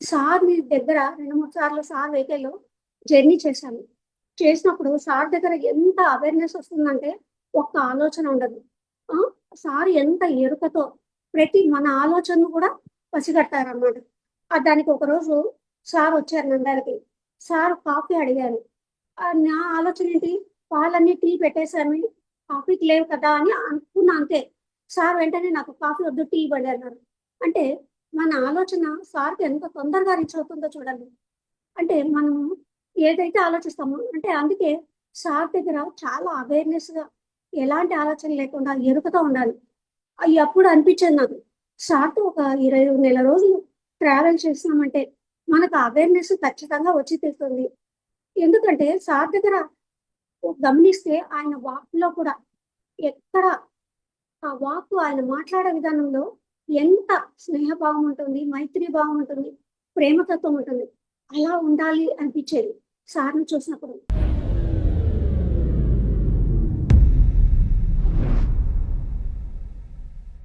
Sir ని దగ్గర 2, 3 సార్లు సార్ వెహికల్‌లో జర్నీ చేశాను. చేసినప్పుడు సార్ దగ్గర ఎంత అవేర్‌నెస్ వస్తుందంటే, ఒక్క ఆలోచన ఉండదు. ఆ! సార్ ఎంత ఎరుకతో ప్రతి మన ఆలోచనను కూడా పసిగట్టారన్నమాట. దానికి ఒకరోజు సార్ వచ్చారు నంద్యాలకి. సార్ కాఫీ అడిగారు. నా ఆలోచన ఏంటి, పాలన్నీ టీ పెట్టేసాను. కాఫీకి లేవు కదా అని అనుకున్నా అంతే. సార్ వెంటనే నాకు కాఫీ వద్దు టీ ఇవ్వండి అన్నారు. అంటే మన ఆలోచన సార్‌కి ఎంత తొందరగా రీచ్ అవుతుందో చూడండి. అంటే మనం ఏదైతే ఆలోచిస్తామో అంటే అందుకే సార్ దగ్గర చాలా అవేర్‌నెస్‌గా ఎలాంటి ఆలోచన లేకుండా ఎరుకతో ఉండాలి. అప్పుడు అనిపించేది నాకు. సార్‌తో ఒక 20 నెల రోజులు ట్రావెల్ చేసినామంటే మనకు అవేర్‌నెస్ ఖచ్చితంగా వచ్చి తీరుతుంది. ఎందుకంటే సార్ దగ్గర గమనిస్తే ఆయన వాక్‌లో కూడా ఎక్కడ ఆ వాక్కు ఆయన మాట్లాడే విధానంలో ఎంత స్నేహభావం ఉంటుంది, మైత్రి భావం ఉంటుంది, ప్రేమతత్వం ఉంటుంది. అలా ఉండాలి అనిపించేది సార్‌ని చూసినప్పుడు.